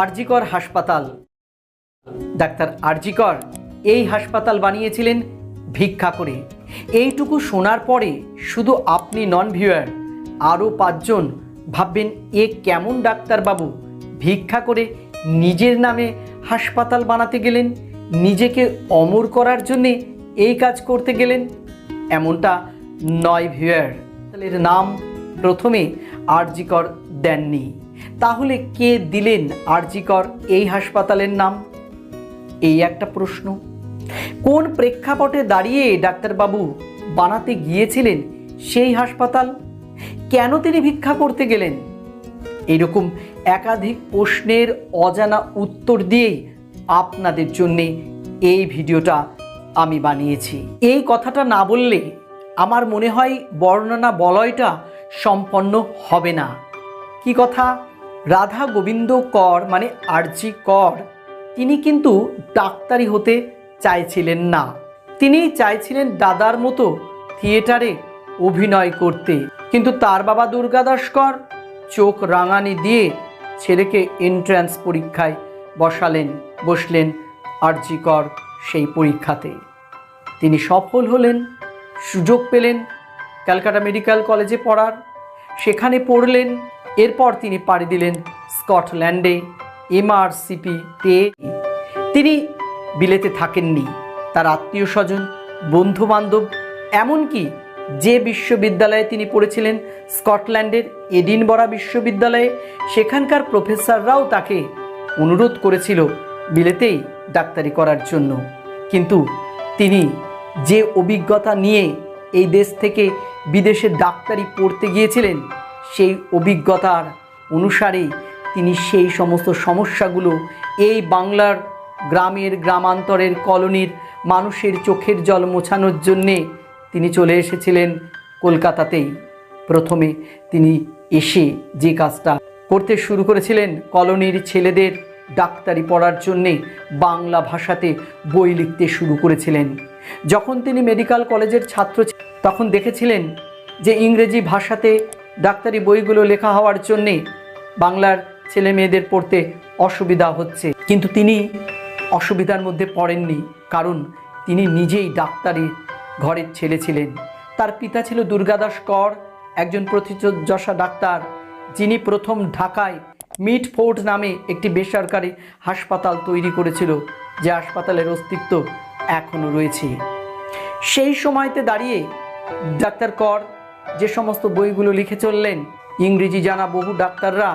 আরজিকর হাসপাতাল। ডাক্তার আরজিকর এই হাসপাতাল বানিয়েছিলেন ভিক্ষা করে। এইটুকু শোনার পরে শুধু আপনি নন ভিউয়ার, আরও 5 জন ভাববেন এ কেমন ডাক্তারবাবু, ভিক্ষা করে নিজের নামে হাসপাতাল বানাতে গেলেন, নিজেকে অমর করার জন্যে এই কাজ করতে গেলেন। এমনটা নয় ভিউয়ার। হাসপাতালের নাম প্রথমে আরজিকর দেননি। তাহলে কে দিলেন আরজিকর এই হাসপাতালের নাম? এই একটা প্রশ্ন। কোন প্রেক্ষাপটে দাঁড়িয়ে ডাক্তারবাবু বানাতে গিয়েছিলেন সেই হাসপাতাল? কেন তিনি ভিক্ষা করতে গেলেন? এরকম একাধিক প্রশ্নের অজানা উত্তর দিয়েই আপনাদের জন্যে এই ভিডিওটা আমি বানিয়েছি। এই কথাটা না বললে আমার মনে হয় বর্ণনা বলয়টা সম্পন্ন হবে না। কি কথা? রাধা গোবিন্দ কর মানে আরজি কর, তিনি কিন্তু ডাক্তারি হতে চাইছিলেন না। তিনি চাইছিলেন দাদার মতো থিয়েটারে অভিনয় করতে। কিন্তু তার বাবা দুর্গাদাস কর চোখ রাঙানি দিয়ে ছেলেকে এন্ট্রান্স পরীক্ষায় বসলেন আরজি কর সেই পরীক্ষাতে। তিনি সফল হলেন, সুযোগ পেলেন ক্যালকাটা মেডিকেল কলেজে পড়ার। সেখানে পড়লেন। এরপর তিনি পাড়ি দিলেন স্কটল্যান্ডে এমআরসিপি পেয়ে। তিনি বিলেতে থাকেননি। তার আত্মীয় স্বজন, বন্ধুবান্ধব, এমনকি যে বিশ্ববিদ্যালয়ে তিনি পড়েছিলেন স্কটল্যান্ডের এডিনবরা বিশ্ববিদ্যালয়ে, সেখানকার প্রফেসররাও তাকে অনুরোধ করেছিল বিলেতেই ডাক্তারি করার জন্য। কিন্তু তিনি যে অভিজ্ঞতা নিয়ে এই দেশ থেকে বিদেশে ডাক্তারি পড়তে গিয়েছিলেন, সেই অভিজ্ঞতার অনুসারেই তিনি সেই সমস্ত সমস্যাগুলো এই বাংলার গ্রামান্তরের কলোনির মানুষের চোখের জল মোছানোর জন্যে তিনি চলে এসেছিলেন কলকাতাতেই। প্রথমে তিনি এসে যে কাজটা করতে শুরু করেছিলেন, কলোনির ছেলেদের ডাক্তারি পড়ার জন্যে বাংলা ভাষাতে বই লিখতে শুরু করেছিলেন। যখন তিনি মেডিকেল কলেজের ছাত্র তখন দেখেছিলেন যে ইংরেজি ভাষাতে ডাক্তারি বইগুলো লেখা হওয়ার জন্যে বাংলার ছেলে মেয়েদের পড়তে অসুবিধা হচ্ছে। কিন্তু তিনি অসুবিধার মধ্যে পড়েননি, কারণ তিনি নিজেই ডাক্তারি ঘরের ছেলে ছিলেন। তার পিতা ছিল দুর্গাদাস কর, একজন প্রথিতযশা ডাক্তার, যিনি প্রথম ঢাকায় মিটফোর্ড নামে একটি বেসরকারি হাসপাতাল তৈরি করেছিল, যে হাসপাতালের অস্তিত্ব এখনও রয়েছে। সেই সময়তে দাঁড়িয়ে ডাক্তার কর যে সমস্ত বইগুলো লিখে চললেন, ইংরেজি জানা বহু ডাক্তাররা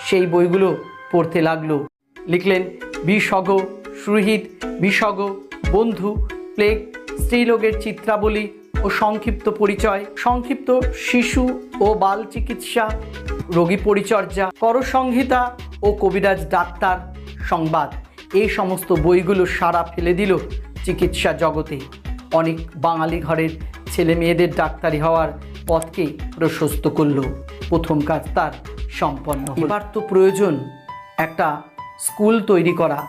সেই বইগুলো পড়তে লাগলো। লিখলেন বিসর্গ, সুহৃদ, বিসর্গ, বন্ধু, প্লেগ, স্ত্রীলোকের চিত্রাবলী ও সংক্ষিপ্ত পরিচয়, সংক্ষিপ্ত শিশু ও বাল চিকিৎসা, রোগী পরিচর্যা, করসংহিতা ও কবিরাজ ডাক্তার সংবাদ। এই সমস্ত বইগুলো সাড়া ফেলে দিল চিকিৎসা জগতে। অনেক বাঙালি ঘরের ছেলে মেয়েদের ডাক্তারি হওয়ার পথকে প্রশস্ত করল। প্রথম কাজ তার সম্পন্ন। এবার তো প্রয়োজন একটা স্কুল তৈরি করা,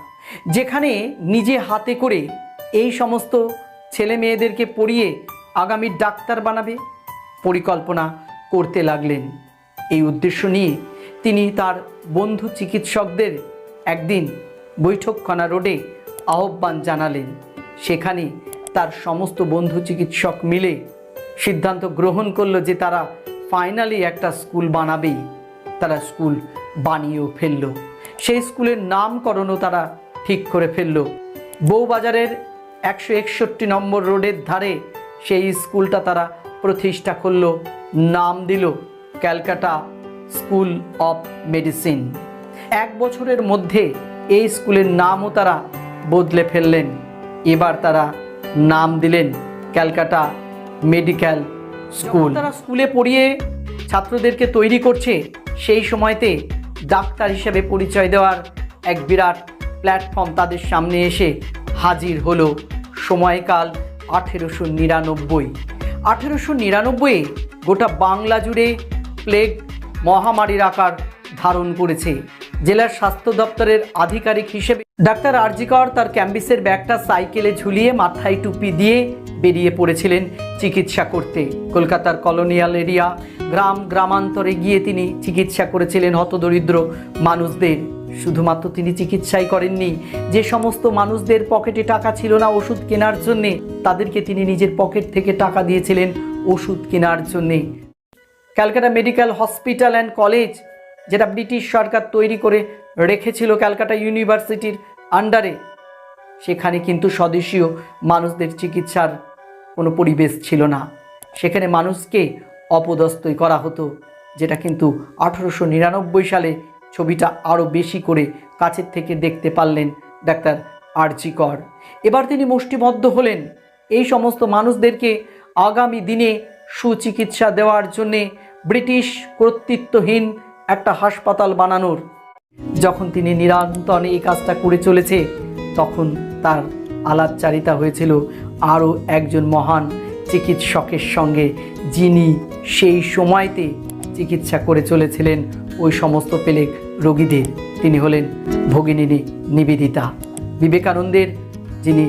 যেখানে নিজে হাতে করে এই সমস্ত ছেলে মেয়েদেরকে পড়িয়ে আগামী ডাক্তার বানাবে। পরিকল্পনা করতে লাগলেন। এই উদ্দেশ্য নিয়ে তিনি তার বন্ধু চিকিৎসকদের একদিন বৈঠকখানা রোডে আহ্বান জানালেন। সেখানে তার সমস্ত বন্ধু চিকিৎসক মিলে সিদ্ধান্ত গ্রহণ করলো যে তারা ফাইনালি একটা স্কুল বানাবেই। তারা স্কুল বানিয়েও ফেলল। সেই স্কুলের নামকরণও তারা ঠিক করে ফেলল। বউবাজারের 161 নম্বর রোডের ধারে সেই স্কুলটা তারা প্রতিষ্ঠা করল। নাম দিল ক্যালকাটা স্কুল অফ মেডিসিন। 1 বছরের মধ্যে এই স্কুলের নামও তারা বদলে ফেললেন। এবার তারা নাম দিলেন ক্যালকাটা মেডিকেল স্কুল। তারা স্কুলে পড়িয়ে ছাত্রদেরকে তৈরি করছে, সেই সময়তে ডাক্তার হিসেবে পরিচয় দেওয়ার এক বিরাট প্ল্যাটফর্ম তাদের সামনে এসে হাজির হলো। সময়কাল 1899। 1899 গোটা বাংলা জুড়ে প্লেগ মহামারীর আকার ধারণ করেছে। জেলার স্বাস্থ্য দপ্তরের আধিকারিক হিসেবে ডাক্তার আরজিকর তার ক্যাম্বিসের ব্যাগটা সাইকেলে ঝুলিয়ে মাথায় টুপি দিয়ে বেরিয়ে পড়েছিলেন চিকিৎসা করতে। কলকাতার কলোনিয়াল এরিয়া, গ্রামান্তরে গিয়ে তিনি চিকিৎসা করেছিলেন হতদরিদ্র মানুষদের। শুধুমাত্র তিনি চিকিৎসাই করেননি, যে সমস্ত মানুষদের পকেটে টাকা ছিল না ওষুধ কেনার জন্যে, তাদেরকে তিনি নিজের পকেট থেকে টাকা দিয়েছিলেন ওষুধ কেনার জন্যে। Calcutta medical hospital and college, যেটা ব্রিটিশ সরকার তৈরি করে রেখেছিল ক্যালকাটা ইউনিভার্সিটির আন্ডারে, সেখানে কিন্তু স্বদেশীয় মানুষদের চিকিৎসার কোনো পরিবেশ ছিল না। সেখানে মানুষকে অপদস্থই করা হতো, যেটা কিন্তু 1899 সালে ছবিটা আরও বেশি করে কাছের থেকে দেখতে পারলেন ডাক্তার আরজি কর। এবার তিনি মুষ্টিবদ্ধ হলেন এই সমস্ত মানুষদেরকে আগামী দিনে সুচিকিৎসা দেওয়ার জন্যে ব্রিটিশ কর্তৃত্বহীন একটা হাসপাতাল বানানোর। যখন তিনি নিরন্তর এই কাজটা করে চলেছে, তখন তার আলাপচারিতা হয়েছিল আরও একজন মহান চিকিৎসকের সঙ্গে, যিনি সেই সময়তে চিকিৎসা করে চলেছিলেন ওই সমস্ত পেলেক রোগীদের। তিনি হলেন ভগিনী নিবেদিতা, বিবেকানন্দের যিনি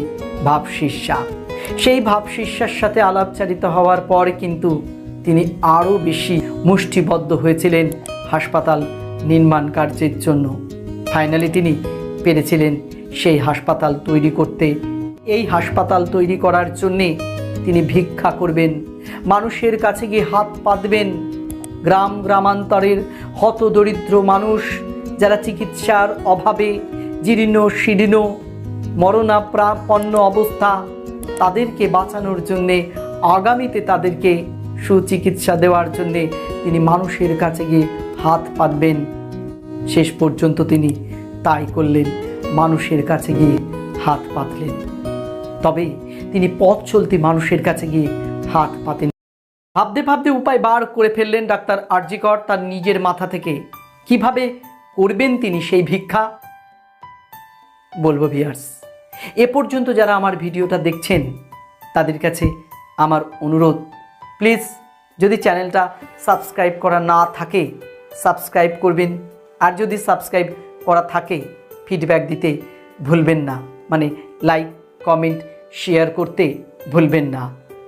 ভাবশিষ্যা। সেই ভাবশিষ্যার সাথে আলাপচারিতা হওয়ার পর কিন্তু তিনি আরও বেশি মুষ্টিবদ্ধ হয়েছিলেন হাসপাতাল নির্মাণ কার্যের জন্য। ফাইনালি তিনি পেরেছিলেন সেই হাসপাতাল তৈরি করতে। এই হাসপাতাল তৈরি করার জন্যে তিনি ভিক্ষা করবেন, মানুষের কাছে গিয়ে হাত পাতবেন। গ্রাম গ্রামান্তরের হতদরিদ্র মানুষ যারা চিকিৎসার অভাবে জীর্ণ শীর্ণ মরণাপন্ন অবস্থা, তাদেরকে বাঁচানোর জন্যে, আগামীতে তাদেরকে সুচিকিৎসা দেওয়ার জন্যে তিনি মানুষের কাছে গিয়ে হাত পাতবেন। শেষ পর্যন্ত তিনি তাই করলেন, মানুষের কাছে গিয়ে হাত পাতলেন। তবে তিনি পথ চলতি মানুষের কাছে গিয়ে হাত পাতেন। ভাবতে ভাবতে উপায় বার করে ফেললেন ডাক্তার আরজি কর তার নিজের মাথা থেকে। কিভাবে করবেন তিনি সেই ভিক্ষা, বলবো ভিউয়ার্স। এ পর্যন্ত যারা আমার ভিডিওটা দেখছেন, তাদের কাছে আমার অনুরোধ, প্লিজ যদি চ্যানেলটা সাবস্ক্রাইব করা না থাকে সাবস্ক্রাইব করবেন, আর যদি সাবস্ক্রাইব করা থাকে ফিডব্যাক দিতে ভুলবেন না, মানে লাইক কমেন্ট শেয়ার করতে ভুলবেন না।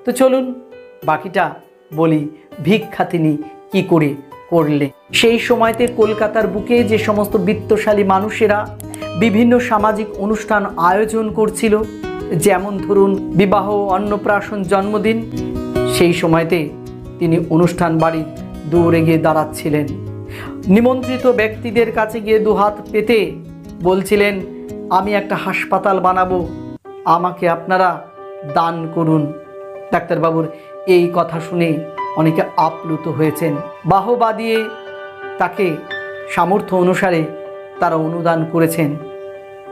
তো চলুন বাকিটা বলি, ভিক্ষা তিনি কি করে করলেন। সেই সময়তে কলকাতার বুকে যে সমস্ত বিত্তশালী মানুষেরা বিভিন্ন সামাজিক অনুষ্ঠান আয়োজন করছিল, যেমন ধরুন বিবাহ, অন্নপ্রাশন, জন্মদিন, সেই সময়তে তিনি অনুষ্ঠান বাড়ির দূরে গিয়ে দাঁড়াচ্ছিলেন। নিমন্ত্রিত ব্যক্তিদের কাছে গিয়ে দুহাত পেতে বলছিলেন, আমি একটা হাসপাতাল বানাবো, আমাকে আপনারা দান করুন। ডাক্তারবাবুর এই কথা শুনে অনেকে আপ্লুত হয়েছেন, বাহবা দিয়ে তাকে সামর্থ্য অনুসারে তারা অনুদান করেছেন।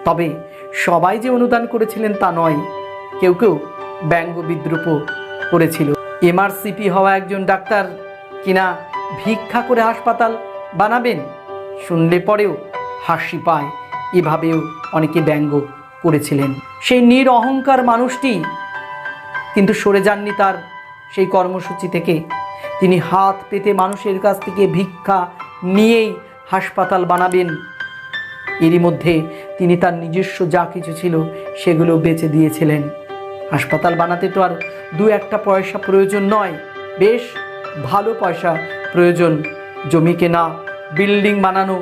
তবে সবাই যে অনুদান করেছিলেন তা নয়, কেউ কেউ ব্যঙ্গ বিদ্রুপ করেছিল। এমআরসিপি হওয়া একজন ডাক্তার কিনা ভিক্ষা করে হাসপাতাল বানাবেন, শুনলে পরেও হাসি পায়, এভাবেও অনেকে ব্যঙ্গ করেছিলেন। সেই নিরহংকার মানুষটি কিন্তু সরে যাননি তার সেই কর্মসূচি থেকে। তিনি হাত পেতে মানুষের কাছ থেকে ভিক্ষা নিয়েই হাসপাতাল বানাবেন। এরই মধ্যে তিনি তার নিজস্ব যা কিছু ছিল সেগুলো বেচে দিয়েছিলেন। হাসপাতাল বানাতে তো আর দু একটা পয়সা প্রয়োজন নয়, বেশ ভালো পয়সা প্রয়োজন, জমি কেনা, বিল্ডিং বানানো,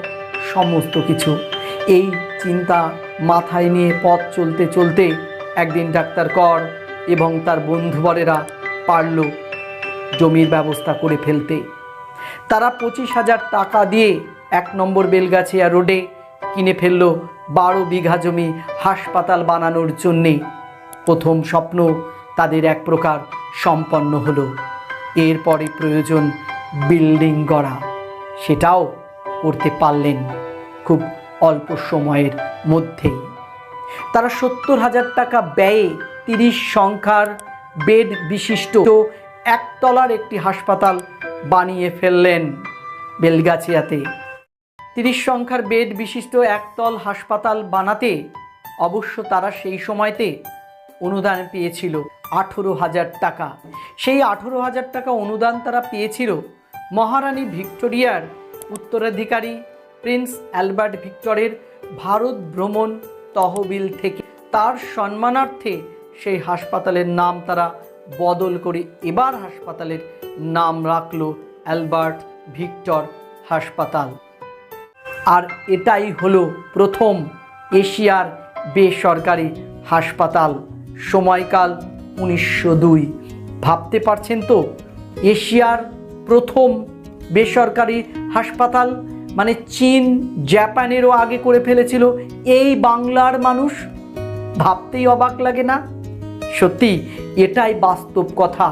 সমস্ত কিছু। এই চিন্তা মাথায় নিয়ে পথ চলতে চলতে একদিন ডাক্তার কর এবং তার বন্ধুবরেরা পারল জমির ব্যবস্থা করে ফেলতে। তারা 25,000 টাকা দিয়ে 1 নম্বর বেলগাছিয়া রোডে কিনে ফেলল 12 বিঘা জমি হাসপাতাল বানানোর জন্যে। প্রথম স্বপ্ন তাদের এক প্রকার সম্পন্ন হলো। এরপরে প্রয়োজন বিল্ডিং গড়া, সেটাও করতে পারলেন খুব অল্প সময়ের মধ্যেই। তারা 70,000 টাকা ব্যয়ে 30 সংখ্যার বেড বিশিষ্ট একতলার একটি হাসপাতাল বানিয়ে ফেললেন বেলগাছিয়াতে। 30 সংখ্যার বেড বিশিষ্ট একতল হাসপাতাল বানাতে অবশ্য তারা সেই সময়তে অনুদান পেয়েছিল 18,000 টাকা। সেই 18,000 টাকা অনুদান তারা পেয়েছিল মহারানী ভিক্টোরিয়ার উত্তরাধিকারী প্রিন্স অ্যালবার্ট ভিক্টরের ভারত ভ্রমণ তহবিল থেকে। তার সম্মানার্থে সেই হাসপাতালের নাম তারা বদল করে এবার হাসপাতালের নাম রাখল অ্যালবার্ট ভিক্টর হাসপাতাল। আর এটাই হলো প্রথম এশিয়ার বেসরকারি হাসপাতাল, সময়কাল 1902। ভাবতে পারছেন তো, এশিয়ার প্রথম বেসরকারি হাসপাতাল, মানে চীন জাপানেরও আগে করে ফেলেছিল এই বাংলার মানুষ। ভাবতেই অবাক লাগে না? সত্যি এটাই বাস্তব কথা।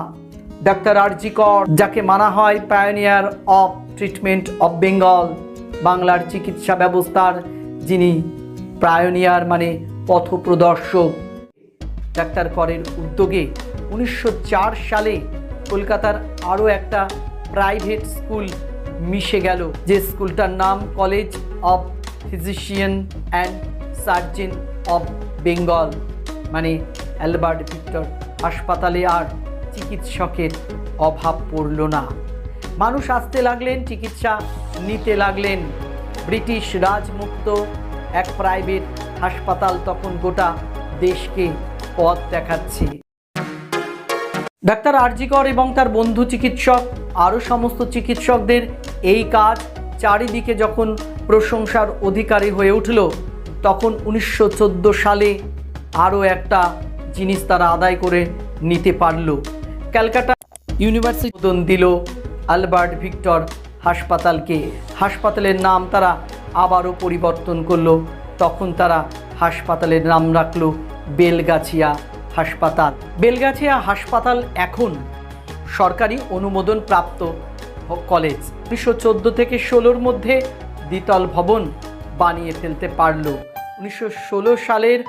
ডাক্তার আর.জি. কর, যাকে মানা হয় pioneer of treatment of Bengal, বাংলার চিকিৎসা ব্যবস্থার যিনি পায়োনিয়ার মানে পথপ্রদর্শক, ডাক্তার করের উদ্যোগে 1904 সালে কলকাতার আরও একটা প্রাইভেট স্কুল মিশে গেল, যে স্কুলটার নাম college of physician and surgeon of Bengal, মানে অ্যালবার্ট ভিক্টর। হাসপাতালে আর চিকিৎসকের অভাব পড়ল না। মানুষ আসতে লাগলেন, চিকিৎসা নিতে লাগলেন। ব্রিটিশ রাজমুক্ত এক প্রাইভেট হাসপাতাল তখন গোটা দেশকে পথ দেখাচ্ছে। ডাক্তার আর.জি. কর এবং তার বন্ধু চিকিৎসক আরও সমস্ত চিকিৎসকদের এই কাজ চারিদিকে যখন প্রশংসার অধিকারী হয়ে উঠল, তখন 1914 সালে আরও একটা জিনিস তারা আদায় করে নিতে পারল। ক্যালকাটা ইউনিভার্সিটি অনুমোদন দিল অ্যালবার্ট ভিক্টর হাসপাতালকে। হাসপাতালের নাম তারা আবারও পরিবর্তন করলো। তখন তারা হাসপাতালের নাম রাখলো বেলগাছিয়া হাসপাতাল। বেলগাছিয়া হাসপাতাল এখন সরকারি অনুমোদন প্রাপ্ত কলেজ। 1914 থেকে 16 মধ্যে দ্বিতল ভবন বানিয়ে ফেলতে পারল। 1916 সালের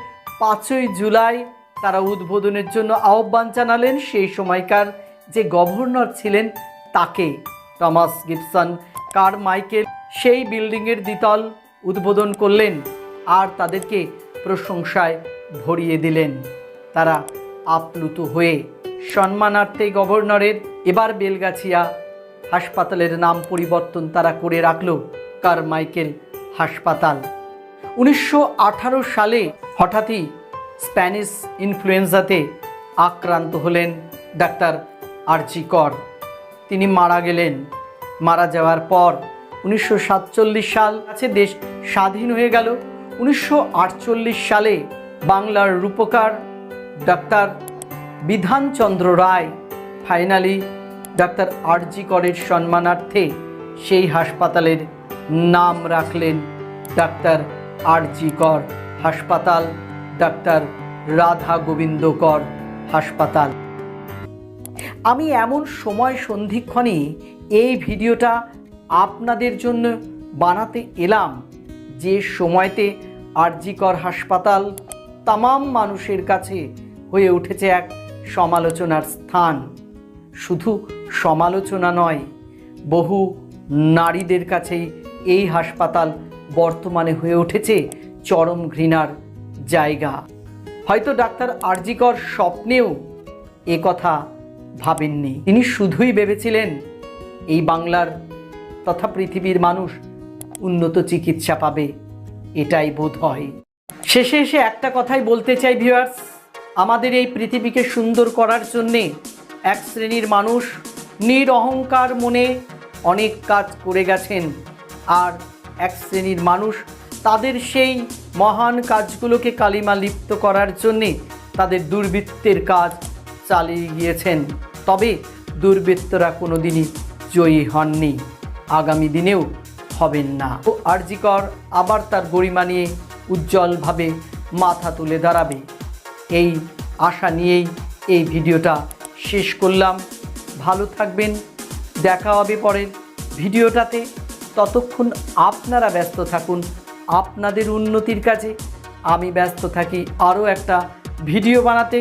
5ই জুলাই তারা উদ্বোধনের জন্য আহ্বান জানালেন সেই সময়কার যে গভর্নর ছিলেন তাকে, টমাস গিবসন কারমাইকেল। সেই বিল্ডিংয়ের দ্বিতল উদ্বোধন করলেন আর তাদেরকে প্রশংসায় ভরিয়ে দিলেন। তারা আপ্লুত হয়ে সম্মানার্থে গভর্নরের এবার বেলগাছিয়া হাসপাতালের নাম পরিবর্তন তারা করে রাখল কারমাইকেল হাসপাতাল। 1918 সালে হঠাৎই স্প্যানিশ ইনফ্লুয়েঞ্জাতে আক্রান্ত হলেন ডাক্তার আর.জি. কর। তিনি মারা গেলেন। মারা যাওয়ার পর 1947 সাল আছে, দেশ স্বাধীন হয়ে গেল। 1948 সালে বাংলার রূপকার ডাক্তার বিধানচন্দ্র রায় ফাইনালি ডাক্তার আর.জি. করের সম্মানার্থে সেই হাসপাতালের নাম রাখলেন ডাক্তার আর.জি. কর হাসপাতাল, ডাক্তার রাধা গোবিন্দ কর হাসপাতাল। আমি এমন সময় সন্ধিক্ষণে এই ভিডিওটা আপনাদের জন্য বানাতে এলাম যে সময়তে আর.জি. কর হাসপাতাল তামাম মানুষের কাছে হয়ে উঠেছে এক সমালোচনার স্থান। শুধু সমালোচনা নয়, বহু নারীদের কাছেই এই হাসপাতাল বর্তমানে হয়ে উঠেছে চরম ঘৃণার জায়গা। হয়তো ডাক্তার আর.জি. কর স্বপ্নেও এ কথা ভাবেননি। তিনি শুধুই ভেবেছিলেন এই বাংলার তথা পৃথিবীর মানুষ উন্নত চিকিৎসা পাবে, এটাই বোধ হয়। শেষে এসে একটা কথাই বলতে চাই ভিউয়ার্স, আমাদের এই পৃথিবীকে সুন্দর করার জন্যে এক শ্রেণীর মানুষ নিরহংকার মনে অনেক কাজ করে গেছেন, আর এক শ্রেণীর মানুষ তাদের সেই মহান কাজগুলোকে কালিমা লিপ্ত করার জন্যে তাদের দুর্বৃত্তের কাজ চালিয়ে গিয়েছেন। তবে দুর্বৃত্তরা কোনোদিনই জয়ী হননি, আগামী দিনেও হবেন না। ও আর.জি. কর আবার তার গরিমা নিয়ে উজ্জ্বলভাবে মাথা তুলে দাঁড়াবে, এই আশা নিয়েই এই ভিডিওটা শেষ করলাম। ভালো থাকবেন, দেখা হবে পরের ভিডিওটাতে। ততক্ষণ আপনারা ব্যস্ত থাকুন আপনাদের উন্নতির কাজে, আমি ব্যস্ত থাকি আরও একটা ভিডিও বানাতে।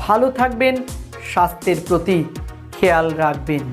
ভালো থাকবেন, স্বাস্থ্যের প্রতি খেয়াল রাখবেন।